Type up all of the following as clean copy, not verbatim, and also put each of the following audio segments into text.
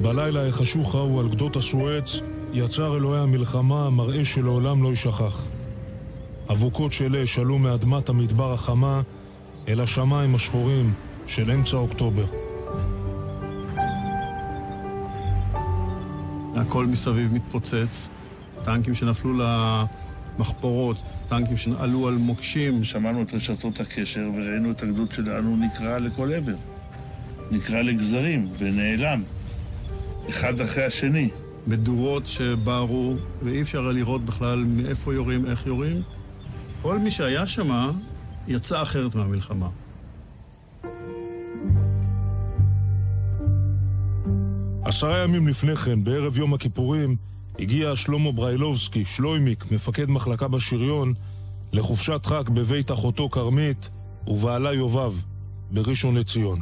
בלילה החשוך ההוא על גדות הסואץ יצר אלוהי המלחמה מראה שלעולם לא יישכח. אבוקות של אש עלו מאדמת המדבר החמה אל השמיים השחורים של אמצע אוקטובר. הכל מסביב מתפוצץ, טנקים שנפלו למחפורות, טנקים שעלו על מוקשים. שמענו את רשתות הקשר וראינו את הגדוד שלנו נקרא לכל עבר. נקרא לגזרים ונעלם. אחד אחרי השני. מדורות שבערו, ואי אפשר לראות בכלל מאיפה יורים, איך יורים. כל מי שהיה שם יצא אחרת מהמלחמה. עשרה ימים לפני כן, בערב יום הכיפורים, הגיע שלמה בריילובסקי, שלוימיק, מפקד מחלקה בשריון, לחופשת חג בבית אחותו כרמית ובעלה יובב, בראשון לציון.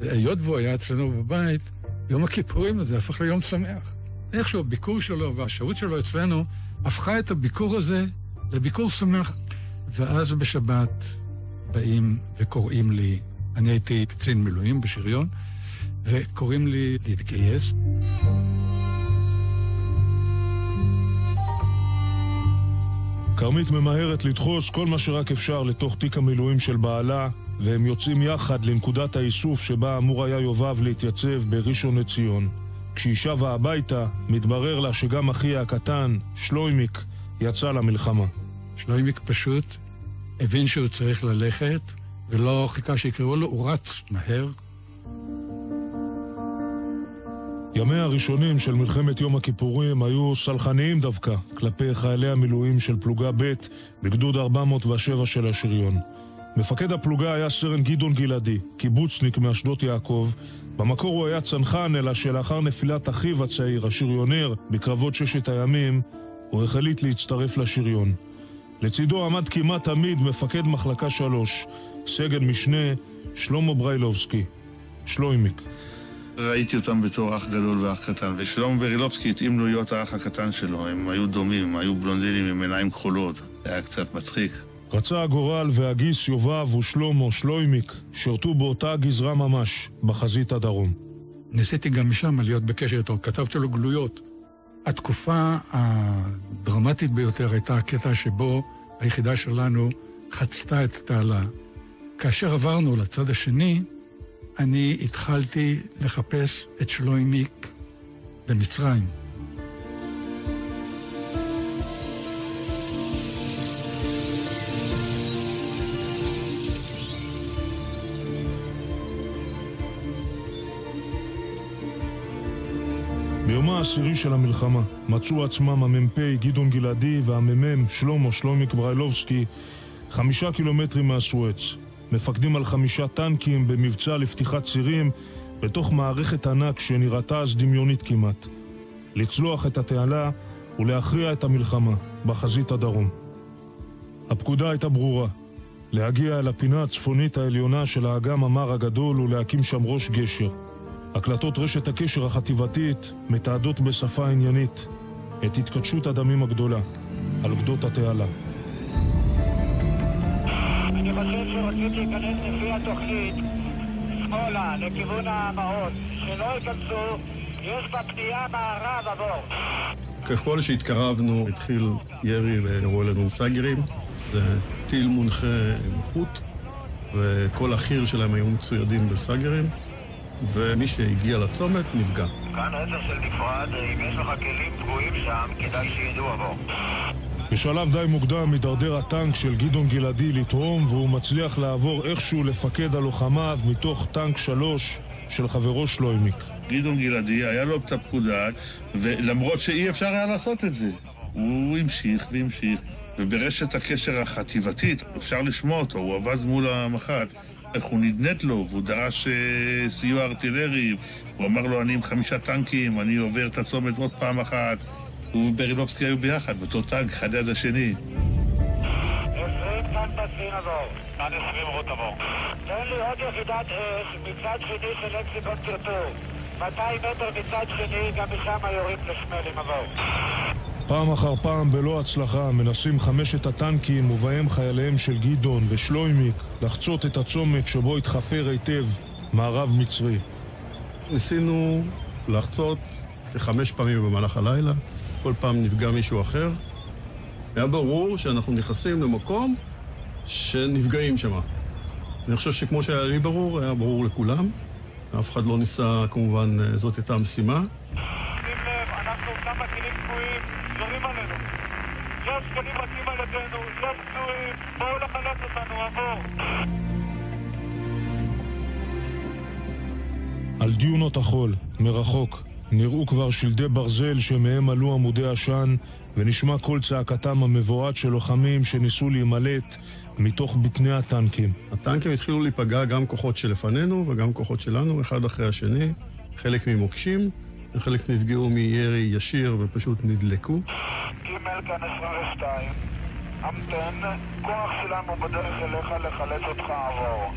היות והוא היה אצלנו בבית, יום הכיפורים הזה הפך ליום שמח. איכשהו הביקור שלו והשהות שלו אצלנו הפכה את הביקור הזה לביקור שמח. ואז בשבת באים וקוראים לי, אני הייתי קצין מילואים בשריון, וקוראים לי להתגייס. כרמית ממהרת לדחוס כל מה שרק אפשר לתוך תיק המילואים של בעלה, והם יוצאים יחד לנקודת האיסוף שבה אמור היה יובב להתייצב בראשון לציון. כשהיא שבה הביתה, מתברר לה שגם אחיה הקטן, שלוימיק, יצא למלחמה. שלוימיק פשוט הבין שהוא צריך ללכת, ולא חיכה שיקראו לו, הוא רץ מהר. ימי הראשונים של מלחמת יום הכיפורים היו סלחניים דווקא כלפי חיילי המילואים של פלוגה ב' בגדוד 407 של השריון. מפקד הפלוגה היה סרן גדעון גלעדי, קיבוצניק מאשדות יעקב. במקור הוא היה צנחן, אלא שלאחר נפילת אחיו הצעיר, השריונר, בקרבות ששת הימים, הוא החליט להצטרף לשריון. לצידו עמד כמעט תמיד מפקד מחלקה 3, סגן משנה שלמה בריילובסקי, שלוימיק. ראיתי אותם בתור אח גדול ואח קטן, ושלמה בריילובסקי התאים לו להיות האח הקטן שלו. הם היו דומים, הם היו בלונדינים עם עיניים כחולות. זה היה קצת מצחיק. רצה הגורל והגיס יובב ושלמה, שלוימיק, שרתו באותה גזרה ממש, בחזית הדרום. ניסיתי גם משם להיות בקשר איתו, כתבתי לו גלויות. התקופה הדרמטית ביותר הייתה הקטע שבו היחידה שלנו חצתה את התעלה. כאשר עברנו לצד השני, אני התחלתי לחפש את שלוימיק במצרים. ביומה העשירי של המלחמה מצאו עצמם המ"פ גדעון גלעדי והמ"מ שלוימיק בריילובסקי 5 קילומטרים מהסואץ. מפקדים על 5 טנקים במבצע לפתיחת צירים בתוך מערכת ענק שנראתה אז דמיונית כמעט. לצלוח את התעלה ולהכריע את המלחמה בחזית הדרום. הפקודה הייתה ברורה, להגיע אל הפינה הצפונית העליונה של האגם המר הגדול ולהקים שם ראש גשר. הקלטות רשת הקשר החטיבתית מתעדות בשפה עניינית את התקדשות הדמים הגדולה על גדות התעלה. אני חושב שרוצים להיכנס לפי התוכנית שמאלה לכיוון המעוז, שלא ייכנסו, יש בפנייה מערב עבור. ככל שהתקרבנו התחיל ירי וירו אלינו סגרים, זה טיל מונחה עם חוט, וכל החיר שלהם היו מצוידים בסגרים, ומי שהגיע לצומת נפגע. כאן 10 של נפרד, אם יש לך כלים פגועים שם, כדאי שידעו עבור. בשלב די מוקדם מדרדר הטנק של גדעון גלעדי לתהום, והוא מצליח לעבור איכשהו לפקד הלוחמיו מתוך טנק 3 של חברו שלוימיק. גדעון גלעדי היה לו את הפקודה, ולמרות שאי אפשר היה לעשות את זה, הוא המשיך והמשיך. וברשת הקשר החטיבתית אפשר לשמוע אותו, הוא עבד מול המח"ט. איך הוא נדנד לו, והוא דרש סיוע ארטילרי, הוא אמר לו, אני עם 5 טנקים, אני עובר את הצומת עוד פעם אחת, הוא וברילובסקי היו ביחד, באותו טנק, אחד ליד השני. 20 טנק בסין עבור. טן 20 רות עבור. תן לי עוד יחידת אש מצד שני של לקסיקון טרטור. 200 מטר מצד שני, גם משם יורים לשמלים עבור. פעם אחר פעם בלא הצלחה מנסים 5 הטנקים ובהם חייליהם של גדעון ושלוימיק לחצות את הצומת שבו התחפר היטב מערב מצרי. ניסינו לחצות כ5 פעמים במהלך הלילה, כל פעם נפגע מישהו אחר. היה ברור שאנחנו נכנסים למקום שנפגעים שם. אני חושב שכמו שהיה לי ברור, היה ברור לכולם. אף אחד לא ניסה, כמובן, זאת הייתה המשימה. שים לב, אנחנו כמה טילים קבועים, יורים עלינו. יש קנים רצים על ידינו, יש פצועים, בואו לחלץ אותנו, עבור. על דיונות החול, מרחוק, נראו כבר שלדי ברזל שמהם עלו עמודי עשן ונשמע קול צעקתם המבועת של לוחמים שניסו להימלט מתוך בטני הטנקים. הטנקים התחילו להיפגע גם כוחות שלפנינו וגם כוחות שלנו, אחד אחרי השני, חלק ממוקשים, וחלק נפגעו מירי ישיר ופשוט נדלקו. גימל כאן 22, המתן, כוח שלנו בדרך אליך לחלץ אותך עבור.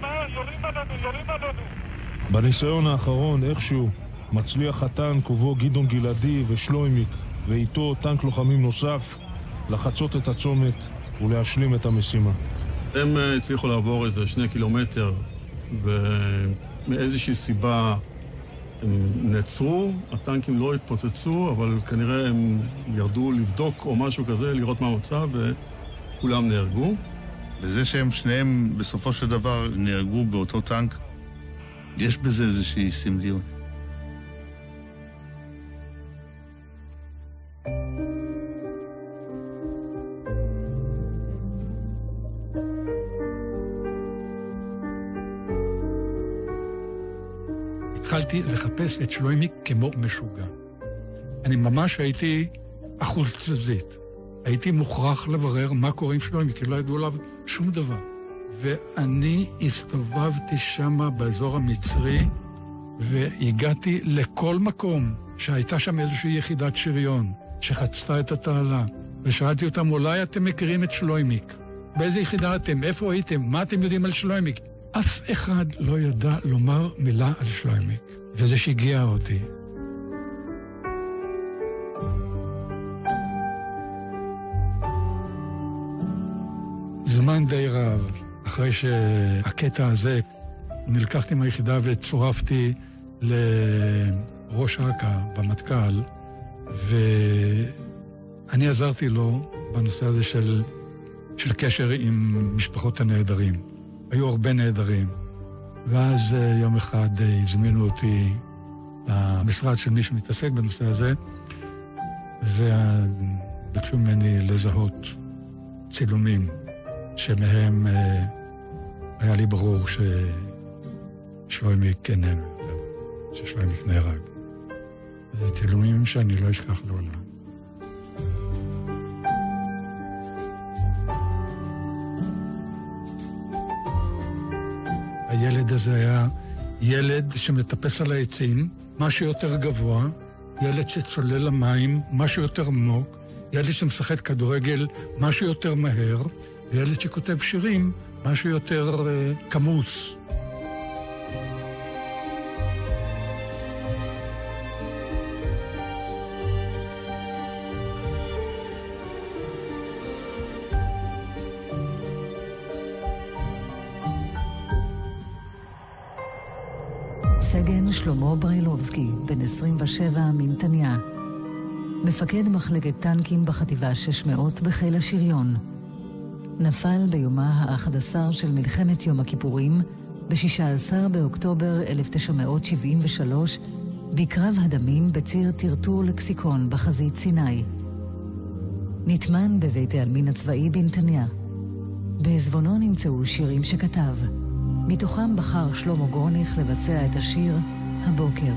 מהר, יורים עלינו. בניסיון האחרון, איכשהו, מצליח הטנק ובו גדעון גלעדי ושלוימיק, ואיתו טנק לוחמים נוסף, לחצות את הצומת ולהשלים את המשימה. הם הצליחו לעבור איזה 2 קילומטר, ומאיזושהי סיבה הם נעצרו, הטנקים לא התפוצצו, אבל כנראה הם ירדו לבדוק או משהו כזה, לראות מה המצב, וכולם נהרגו. וזה שהם שניהם בסופו של דבר נהרגו באותו טנק, יש בזה איזושהי סמליות. התחלתי לחפש את שלוימיק כמו משוגע. אני ממש הייתי אחוז תזזית. הייתי מוכרח לברר מה קורה עם שלוימיק, כי לא ידעו עליו שום דבר. ואני הסתובבתי שמה באזור המצרי, והגעתי לכל מקום שהייתה שם איזושהי יחידת שריון, שחצתה את התעלה, ושאלתי אותם, אולי אתם מכירים את שלוימיק? באיזה יחידה אתם? איפה הייתם? מה אתם יודעים על שלוימיק? אף אחד לא ידע לומר מילה על שלוימיק, וזה שהגיע אותי. זמן די רב, אחרי שהקטע הזה, נלקחתי מהיחידה וצורפתי לראש אכ"א במטכ"ל, ואני עזרתי לו בנושא הזה של קשר עם משפחות הנעדרים. היו הרבה נעדרים. ואז יום אחד הזמינו אותי למשרד של מי שמתעסק בנושא הזה, וביקשו ממני לזהות צילומים שמהם היה לי ברור ששלוימיק איננו יותר, ששלוימיק נהרג. זה צילומים שאני לא אשכח לעולם. הילד הזה היה ילד שמטפס על העצים, משהו יותר גבוה, ילד שצולל למים, משהו יותר עמוק, ילד שמשחק כדורגל, משהו יותר מהר, וילד שכותב שירים, משהו יותר כמוס. סגן שלמה ברילובסקי, בן 27 מנתניה. מפקד מחלקת טנקים בחטיבה 600 בחיל השריון. נפל ביומה ה-11 של מלחמת יום הכיפורים, ב-16 באוקטובר 1973, בקרב הדמים בציר טרטור לקסיקון בחזית סיני. נטמן בבית העלמין הצבאי בנתניה. בעזבונו נמצאו שירים שכתב. מתוכם בחר שלמה גורניך לבצע את השיר הבוקר.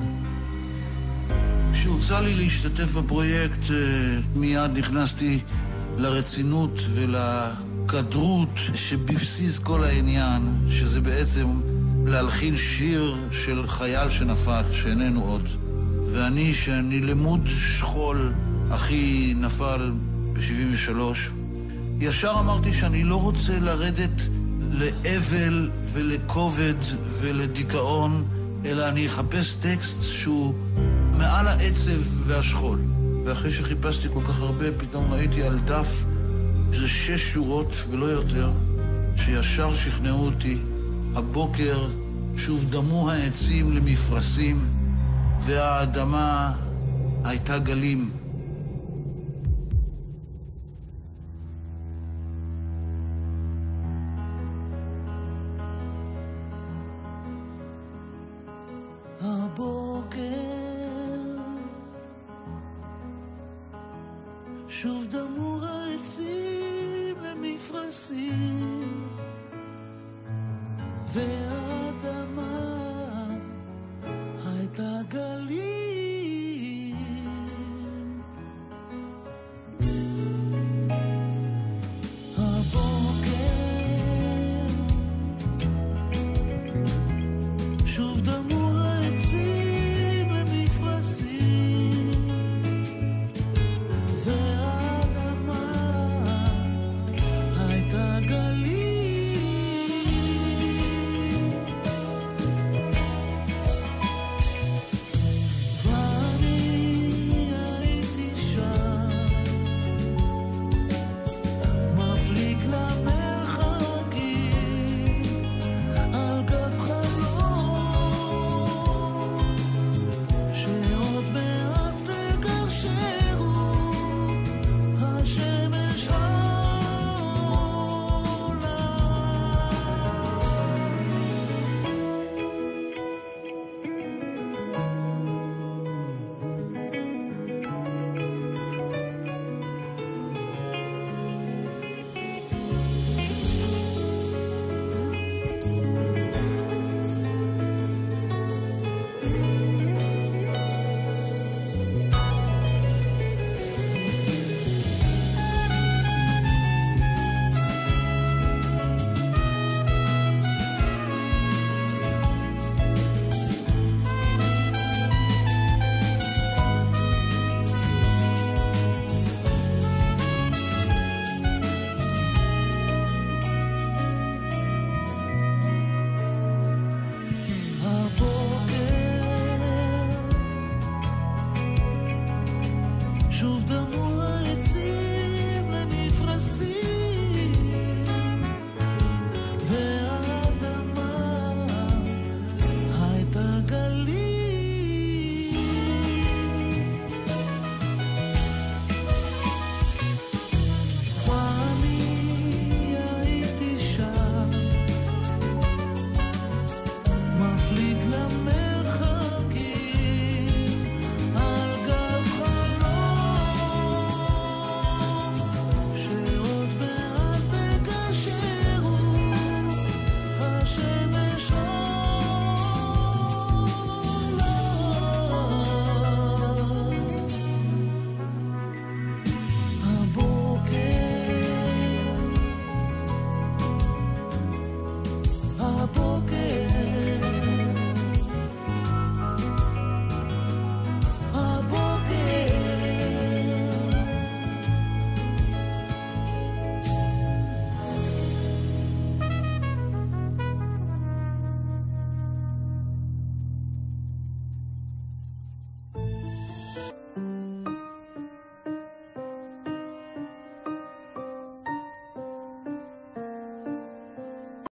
כשהוצע לי להשתתף בפרויקט, מיד נכנסתי לרצינות ולקדרות שבבסיס כל העניין, שזה בעצם להלחין שיר של חייל שנפל, שאיננו עוד. שאני למוד שכול, אחי נפל ב-73, ישר אמרתי שאני לא רוצה לרדת לאבל ולכובד ולדיכאון, אלא אני אחפש טקסט שהוא מעל העצב והשכול. ואחרי שחיפשתי כל כך הרבה, פתאום ראיתי על דף זה 6 שורות ולא יותר, שישר שכנעו אותי. הבוקר שוב דמו העצים למפרשים, והאדמה הייתה גלים. הבוקר שוב דמו העצים למפרשים, והאדמה הייתה גלים. הבוקר שוב דמו העצים למפרשים, והאדמה הייתה גלים. שוב דמו